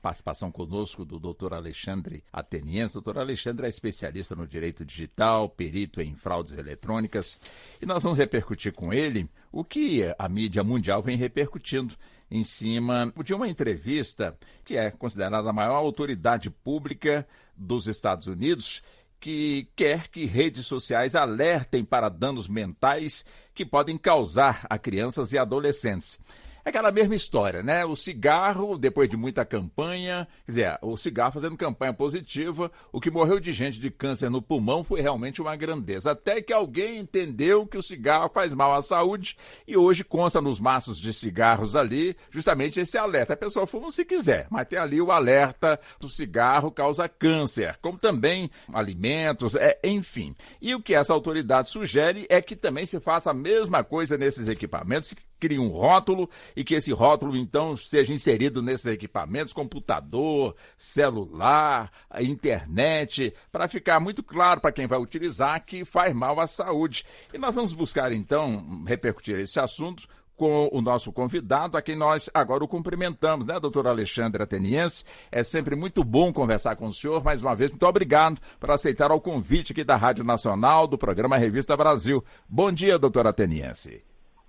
participação conosco do Dr. Alexandre Ateniense. Dr. Alexandre é especialista no direito digital, perito em fraudes eletrônicas, e nós vamos repercutir com ele o que a mídia mundial vem repercutindo em cima de uma entrevista que é considerada a maior autoridade pública dos Estados Unidos, que quer que redes sociais alertem para danos mentais que podem causar a crianças e adolescentes. É aquela mesma história, né? O cigarro, depois de muita campanha, quer dizer, o cigarro fazendo campanha positiva, o que morreu de gente de câncer no pulmão foi realmente uma grandeza. Até que alguém entendeu que o cigarro faz mal à saúde e hoje consta nos maços de cigarros ali justamente esse alerta. A pessoa fuma se quiser, mas tem ali o alerta do cigarro causa câncer, como também alimentos, enfim. E o que essa autoridade sugere é que também se faça a mesma coisa nesses equipamentos, que crie um rótulo e que esse rótulo, então, seja inserido nesses equipamentos, computador, celular, internet, para ficar muito claro para quem vai utilizar que faz mal à saúde. E nós vamos buscar, então, repercutir esse assunto com o nosso convidado, a quem nós agora o cumprimentamos, né, doutor Alexandre Ateniense? É sempre muito bom conversar com o senhor. Mais uma vez, muito obrigado por aceitar o convite aqui da Rádio Nacional, do programa Revista Brasil. Bom dia, doutor Ateniense.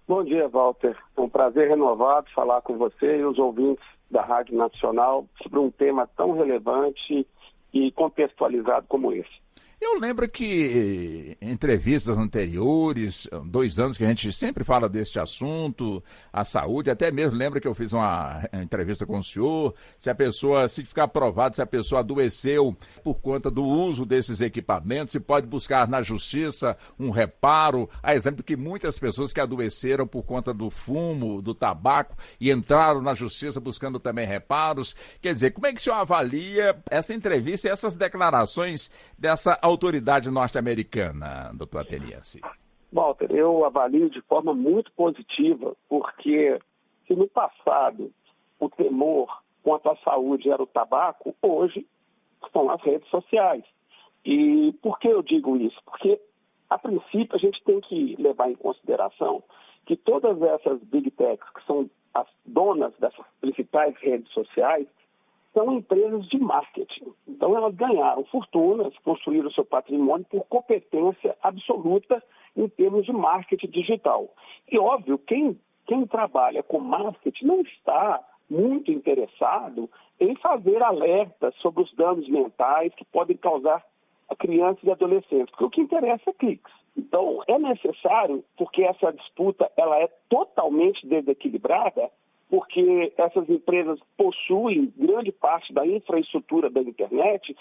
Bom dia, Walter. É um prazer renovado falar com você e os ouvintes da Rádio Nacional sobre um tema tão relevante e contextualizado como esse. Eu lembro que em entrevistas anteriores, 2 anos que a gente sempre fala deste assunto, a saúde, até mesmo lembro que eu fiz uma entrevista com o senhor, se ficar provado, se a pessoa adoeceu por conta do uso desses equipamentos, se pode buscar na justiça um reparo, a exemplo que muitas pessoas que adoeceram por conta do fumo, do tabaco, e entraram na justiça buscando também reparos. Quer dizer, como é que o senhor avalia essa entrevista e essas declarações dessa autoridade norte-americana, doutor Ateniense? Walter, eu avalio de forma muito positiva, porque se no passado o temor quanto à saúde era o tabaco, hoje são as redes sociais. E por que eu digo isso? Porque, a princípio, a gente tem que levar em consideração que todas essas big techs, que são as donas dessas principais redes sociais, são empresas de marketing. Então, elas ganharam fortunas, construíram seu patrimônio por competência absoluta em termos de marketing digital. E, óbvio, quem trabalha com marketing não está muito interessado em fazer alertas sobre os danos mentais que podem causar a crianças e adolescentes, porque o que interessa é cliques. Então, é necessário, porque essa disputa ela é totalmente desequilibrada, porque essas empresas possuem grande parte da infraestrutura da internet.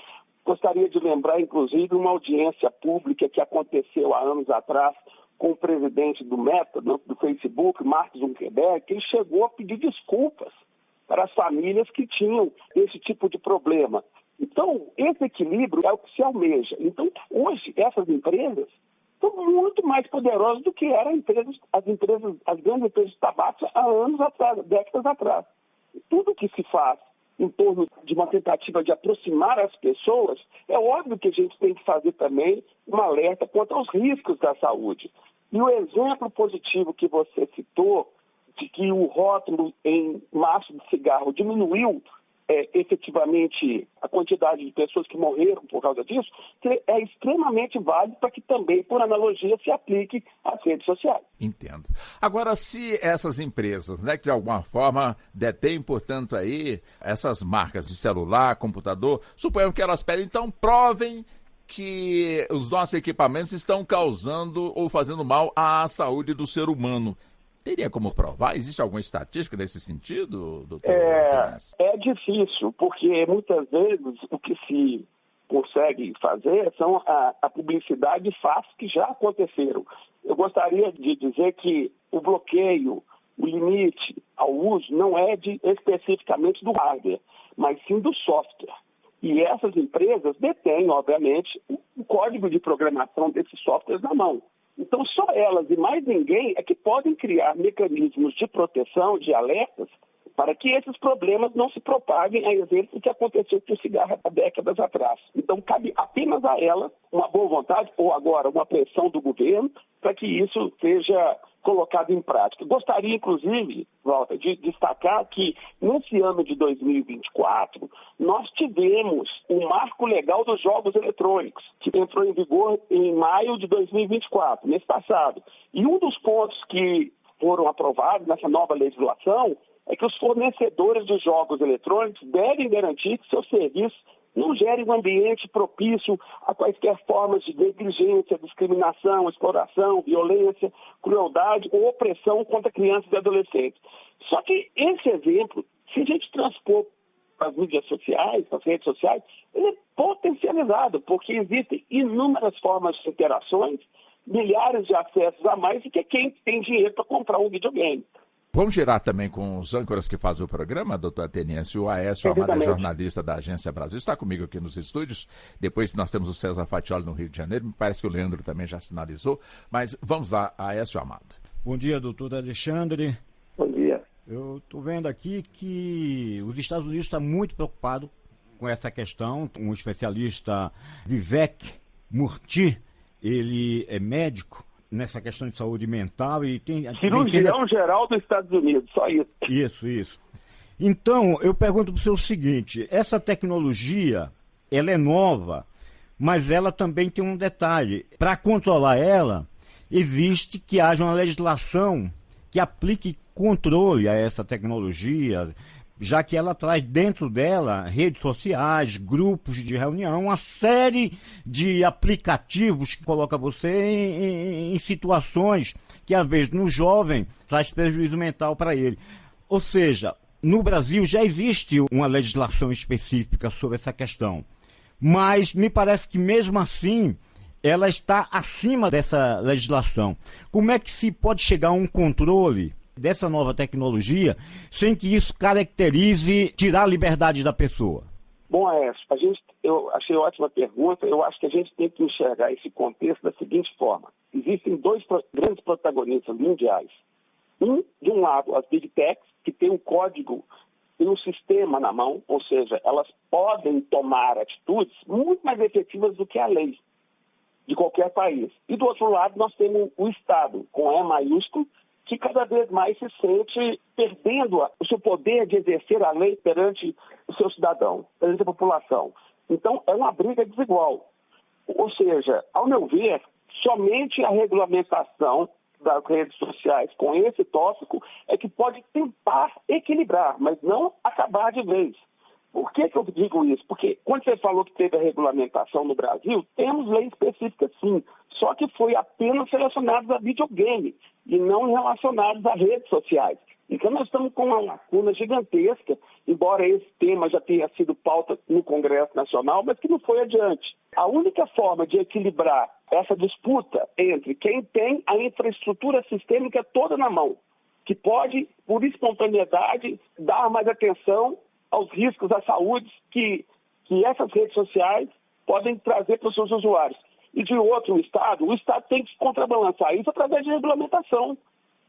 Gostaria de lembrar, inclusive, uma audiência pública que aconteceu há anos atrás com o presidente do Meta, do Facebook, Mark Zuckerberg, que ele chegou a pedir desculpas para as famílias que tinham esse tipo de problema. Então, esse equilíbrio é o que se almeja. Então, hoje, essas empresas são muito mais poderosas do que eram as grandes empresas de tabaco há anos atrás, décadas atrás. Tudo que se faz em torno de uma tentativa de aproximar as pessoas, é óbvio que a gente tem que fazer também um alerta quanto aos riscos da saúde. E o exemplo positivo que você citou, de que o rótulo em maço de cigarro diminuiu efetivamente a quantidade de pessoas que morreram por causa disso, é extremamente válido para que também, por analogia, se aplique às redes sociais. Entendo. Agora, se essas empresas, né, que de alguma forma detêm, portanto, aí essas marcas de celular, computador, suponhamos que elas pedem, então provem que os nossos equipamentos estão causando ou fazendo mal à saúde do ser humano. Teria como provar? Existe alguma estatística nesse sentido, doutor? É difícil, porque muitas vezes o que se consegue fazer são a publicidade de fatos que já aconteceram. Eu gostaria de dizer que o bloqueio, o limite ao uso não é especificamente do hardware, mas sim do software. E essas empresas detêm, obviamente, o código de programação desses softwares na mão. Então, só elas e mais ninguém é que podem criar mecanismos de proteção, de alertas, para que esses problemas não se propaguem, a exemplo do que aconteceu com o cigarro há décadas atrás. Então, cabe apenas a ela uma boa vontade, ou agora uma pressão do governo, para que isso seja colocado em prática. Gostaria, inclusive, Walter, de destacar que nesse ano de 2024, nós tivemos o marco legal dos jogos eletrônicos, que entrou em vigor em maio de 2024, mês passado. E um dos pontos que foram aprovados nessa nova legislação é que os fornecedores de jogos eletrônicos devem garantir que seus serviços não gerem um ambiente propício a quaisquer formas de negligência, discriminação, exploração, violência, crueldade ou opressão contra crianças e adolescentes. Só que esse exemplo, se a gente transpor para as mídias sociais, para as redes sociais, ele é potencializado, porque existem inúmeras formas de interações, milhares de acessos a mais, e que quem tem dinheiro para comprar um videogame. Vamos girar também com os âncoras que fazem o programa, doutor Ateniense. O Aécio Amado é jornalista da Agência Brasil, está comigo aqui nos estúdios. Depois nós temos o César Fatioli no Rio de Janeiro, me parece que o Leandro também já sinalizou. Mas vamos lá, Aécio Amado. Bom dia, doutor Alexandre. Bom dia. Eu estou vendo aqui que os Estados Unidos estão muito preocupados com essa questão. Um especialista, Vivek Murthy, ele é médico nessa questão de saúde mental e tem... Cirurgião geral dos Estados Unidos, só isso. Isso. Então, eu pergunto para o senhor o seguinte, essa tecnologia, ela é nova, mas ela também tem um detalhe. Para controlar ela, existe que haja uma legislação que aplique controle a essa tecnologia, já que ela traz dentro dela redes sociais, grupos de reunião, uma série de aplicativos que coloca você em situações que, às vezes, no jovem, traz prejuízo mental para ele. Ou seja, no Brasil já existe uma legislação específica sobre essa questão, mas me parece que, mesmo assim, ela está acima dessa legislação. Como é que se pode chegar a um controle dessa nova tecnologia sem que isso caracterize tirar a liberdade da pessoa? Bom, Aécio, eu achei ótima pergunta. Eu acho que a gente tem que enxergar esse contexto da seguinte forma. Existem dois grandes protagonistas mundiais. De um lado, as Big Techs, que têm um código e um sistema na mão, ou seja, elas podem tomar atitudes muito mais efetivas do que a lei de qualquer país. E do outro lado, nós temos o Estado, com E maiúsculo, que cada vez mais se sente perdendo o seu poder de exercer a lei perante o seu cidadão, perante a população. Então, é uma briga desigual. Ou seja, ao meu ver, somente a regulamentação das redes sociais com esse tópico é que pode tentar equilibrar, mas não acabar de vez. Por que eu digo isso? Porque quando você falou que teve a regulamentação no Brasil, temos lei específica sim, só que foi apenas relacionadas a videogame e não relacionadas a redes sociais. Então nós estamos com uma lacuna gigantesca, embora esse tema já tenha sido pauta no Congresso Nacional, mas que não foi adiante. A única forma de equilibrar essa disputa entre quem tem a infraestrutura sistêmica toda na mão, que pode, por espontaneidade, dar mais atenção aos riscos à saúde que essas redes sociais podem trazer para os seus usuários. E de outro Estado, o Estado tem que contrabalançar isso através de regulamentação,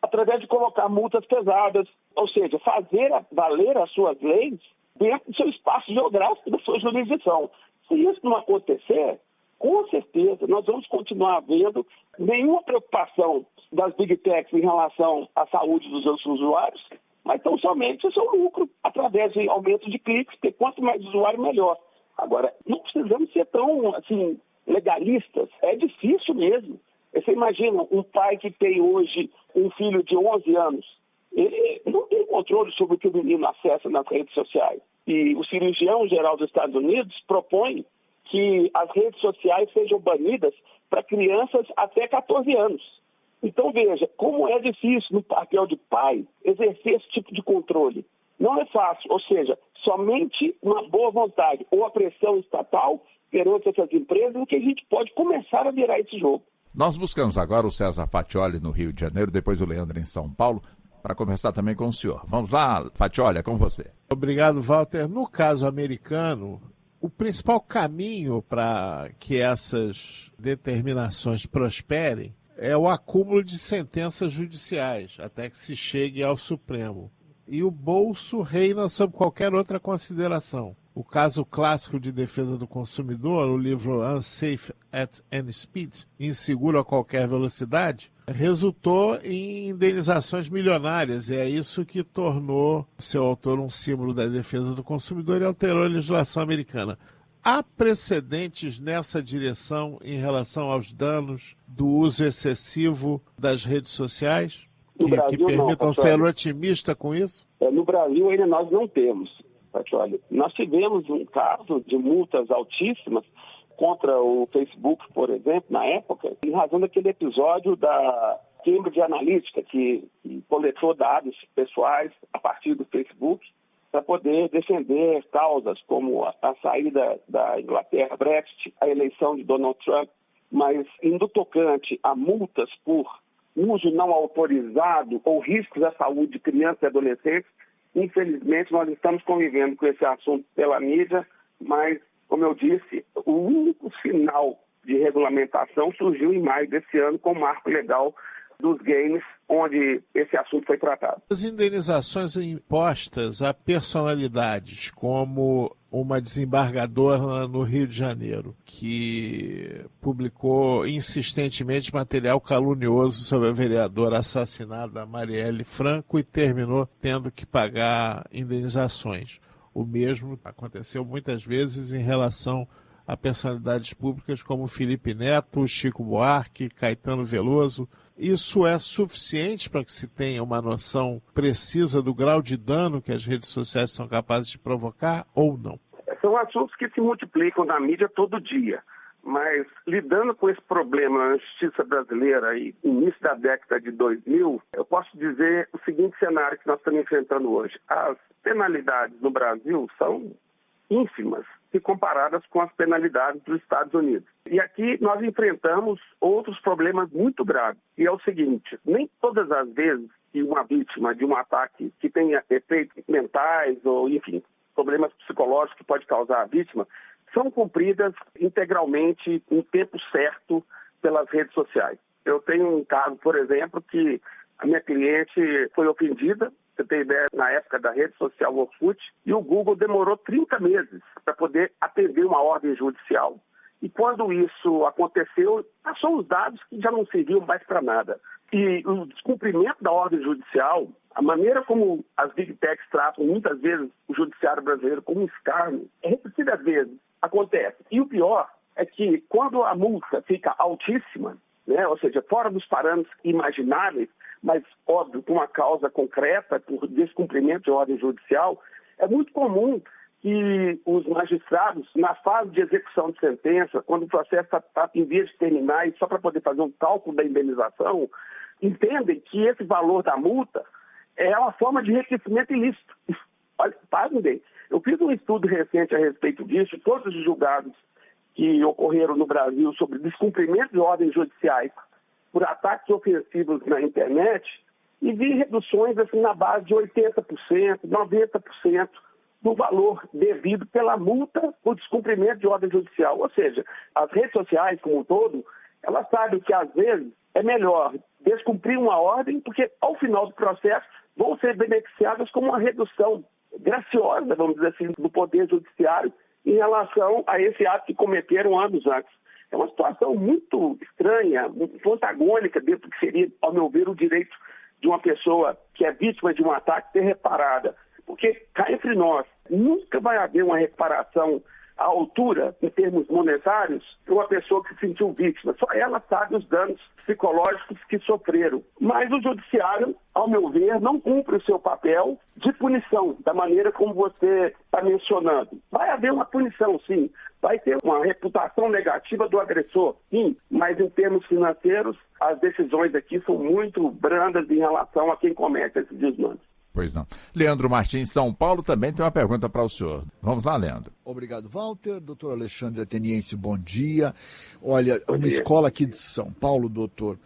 através de colocar multas pesadas, ou seja, fazer valer as suas leis dentro do seu espaço geográfico, da sua jurisdição. Se isso não acontecer, com certeza nós vamos continuar vendo nenhuma preocupação das Big Techs em relação à saúde dos seus usuários, mas tão somente o seu lucro, através de aumento de cliques, porque quanto mais usuário, melhor. Agora, não precisamos ser tão, legalistas. É difícil mesmo. Você imagina um pai que tem hoje um filho de 11 anos, ele não tem controle sobre o que o menino acessa nas redes sociais. E o cirurgião geral dos Estados Unidos propõe que as redes sociais sejam banidas para crianças até 14 anos. Então, veja, como é difícil no papel de pai exercer esse tipo de controle. Não é fácil, ou seja, somente uma boa vontade ou a pressão estatal perante essas empresas que a gente pode começar a virar esse jogo. Nós buscamos agora o César Fatioli no Rio de Janeiro, depois o Leandro em São Paulo, para conversar também com o senhor. Vamos lá, Fatioli, é com você. Obrigado, Walter. No caso americano, o principal caminho para que essas determinações prosperem é o acúmulo de sentenças judiciais, até que se chegue ao Supremo. e o bolso reina sobre qualquer outra consideração. O caso clássico de defesa do consumidor, o livro Unsafe at Any Speed, inseguro a qualquer velocidade, resultou em indenizações milionárias, e é isso que tornou seu autor um símbolo da defesa do consumidor e alterou a legislação americana. Há precedentes nessa direção em relação aos danos do uso excessivo das redes sociais? Que permitam ser otimista com isso? No Brasil ainda nós não temos. Olha, nós tivemos um caso de multas altíssimas contra o Facebook, por exemplo, na época, em razão daquele episódio da Cambridge Analytica, que coletou dados pessoais a partir do Facebook para poder defender causas como a saída da Inglaterra, Brexit, a eleição de Donald Trump, mas indo tocante a multas por uso não autorizado ou riscos à saúde de crianças e adolescentes, infelizmente nós estamos convivendo com esse assunto pela mídia, mas, como eu disse, o único sinal de regulamentação surgiu em maio desse ano com o marco legal dos games, onde esse assunto foi tratado. As indenizações impostas a personalidades, como uma desembargadora no Rio de Janeiro, que publicou insistentemente material calunioso sobre a vereadora assassinada Marielle Franco e terminou tendo que pagar indenizações. O mesmo aconteceu muitas vezes em relação a personalidades públicas como Felipe Neto, Chico Buarque, Caetano Veloso. Isso é suficiente para que se tenha uma noção precisa do grau de dano que as redes sociais são capazes de provocar ou não? São assuntos que se multiplicam na mídia todo dia, mas lidando com esse problema na justiça brasileira aí, início da década de 2000, eu posso dizer o seguinte cenário que nós estamos enfrentando hoje. As penalidades no Brasil são ínfimas se comparadas com as penalidades dos Estados Unidos. E aqui nós enfrentamos outros problemas muito graves, e é o seguinte: nem todas as vezes que uma vítima de um ataque que tenha efeitos mentais ou, enfim, problemas psicológicos que pode causar a vítima, são cumpridas integralmente em tempo certo pelas redes sociais. Eu tenho um caso, por exemplo, que a minha cliente foi ofendida, você tem ideia, na época da rede social Orkut, e o Google demorou 30 meses para poder atender uma ordem judicial. E quando isso aconteceu, passou os dados que já não serviam mais para nada. E o descumprimento da ordem judicial, a maneira como as Big Techs tratam muitas vezes o judiciário brasileiro como um escárnio, repetidas vezes acontece. E o pior é que quando a multa fica altíssima, né, ou seja, fora dos parâmetros imagináveis, mas, óbvio, com uma causa concreta, por descumprimento de ordem judicial, é muito comum que os magistrados, na fase de execução de sentença, quando o processo está em vias de terminar e só para poder fazer um cálculo da indenização, entendem que esse valor da multa é uma forma de enriquecimento ilícito. Olha, pasmem bem, eu fiz um estudo recente a respeito disso, todos os julgados que ocorreram no Brasil sobre descumprimento de ordens judiciais por ataques ofensivos na internet, e vi reduções assim, na base de 80%, 90% do valor devido pela multa por descumprimento de ordem judicial. Ou seja, as redes sociais como um todo, elas sabem que às vezes é melhor descumprir uma ordem, porque ao final do processo vão ser beneficiadas com uma redução graciosa, vamos dizer assim, do poder judiciário em relação a esse ato que cometeram anos antes. É uma situação muito estranha, muito antagônica dentro do que seria, ao meu ver, o direito de uma pessoa que é vítima de um ataque ser reparada. Porque, cá entre nós, nunca vai haver uma reparação à altura, em termos monetários, para uma pessoa que se sentiu vítima. Só ela sabe os danos psicológicos que sofreram. Mas o judiciário, ao meu ver, não cumpre o seu papel de punição, da maneira como você está mencionando. Vai haver uma punição, sim. Vai ter uma reputação negativa do agressor, sim. Mas em termos financeiros, as decisões aqui são muito brandas em relação a quem comete esses desmandos. Pois não. Leandro Martins, São Paulo, também tem uma pergunta para o senhor. Vamos lá, Leandro. Obrigado, Walter. Doutor Alexandre Ateniense, bom dia. Olha, uma escola aqui de São Paulo, doutor,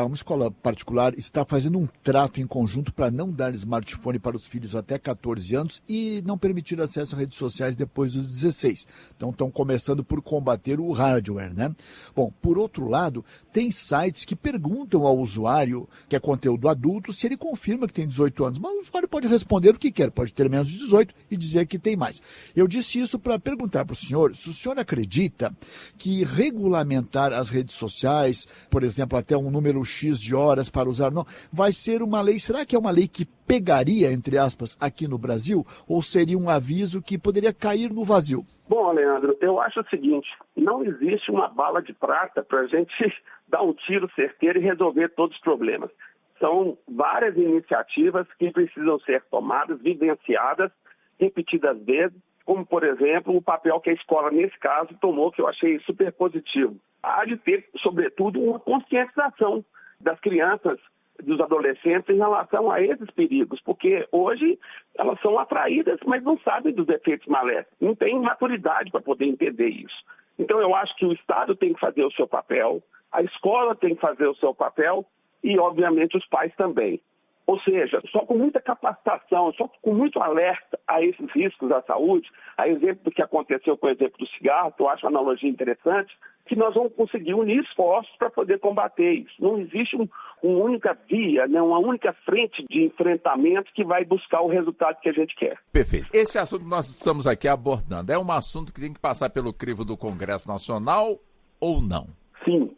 uma escola particular, está fazendo um trato em conjunto para não dar smartphone para os filhos até 14 anos e não permitir acesso a redes sociais depois dos 16. Então, estão começando por combater o hardware, né? Bom, por outro lado, tem sites que perguntam ao usuário, que é conteúdo adulto, se ele confirma que tem 18 anos. Mas o usuário pode responder o que quer, pode ter menos de 18 e dizer que tem mais. Eu disse isso para perguntar para o senhor se o senhor acredita que regulamentar as redes sociais, por exemplo, até um número X de horas para usar, não, vai ser uma lei, será que é uma lei que pegaria, entre aspas, aqui no Brasil, ou seria um aviso que poderia cair no vazio? Bom, Leandro, eu acho o seguinte, não existe uma bala de prata para a gente dar um tiro certeiro e resolver todos os problemas. São várias iniciativas que precisam ser tomadas, vivenciadas, repetidas vezes, como, por exemplo, o papel que a escola, nesse caso, tomou, que eu achei super positivo. Há de ter, sobretudo, uma conscientização das crianças, dos adolescentes em relação a esses perigos, porque hoje elas são atraídas, mas não sabem dos efeitos maléficos, não têm maturidade para poder entender isso. Então, eu acho que o Estado tem que fazer o seu papel, a escola tem que fazer o seu papel e, obviamente, os pais também. Ou seja, só com muita capacitação, só com muito alerta a esses riscos à saúde, a exemplo do que aconteceu com o exemplo do cigarro, que eu acho uma analogia interessante, que nós vamos conseguir unir esforços para poder combater isso. Não existe uma única via, né, uma única frente de enfrentamento que vai buscar o resultado que a gente quer. Perfeito. Esse assunto que nós estamos aqui abordando é um assunto que tem que passar pelo crivo do Congresso Nacional ou não? Sim,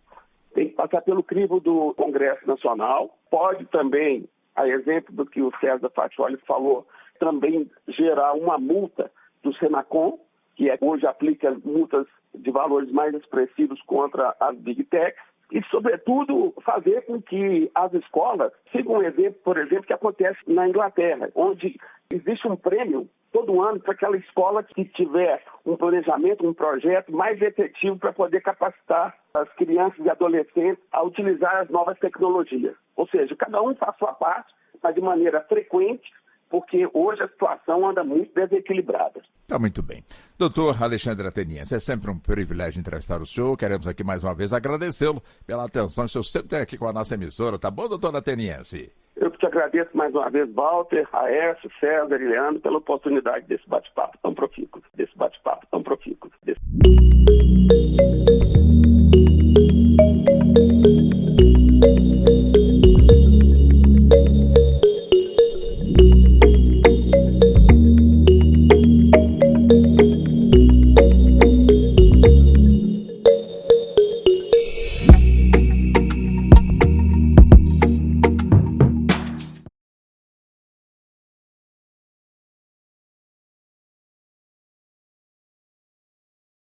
tem que passar pelo crivo do Congresso Nacional. Pode também, a exemplo do que o César Fatioli falou, também gerar uma multa do Senacom, que hoje aplica multas de valores mais expressivos contra as Big Techs, e, sobretudo, fazer com que as escolas sigam um exemplo, por exemplo, que acontece na Inglaterra, onde existe um prêmio todo ano para aquela escola que tiver um planejamento, um projeto mais efetivo para poder capacitar as crianças e adolescentes a utilizar as novas tecnologias. Ou seja, cada um faz a sua parte, mas de maneira frequente, porque hoje a situação anda muito desequilibrada. Tá muito bem. Doutor Alexandre Ateniense, é sempre um privilégio entrevistar o senhor. Queremos aqui mais uma vez agradecê-lo pela atenção. O senhor sempre tem aqui com a nossa emissora, tá bom, doutor Ateniense? Eu que te agradeço mais uma vez, Walter, Aécio, César e Leandro, pela oportunidade desse bate-papo tão profícuo.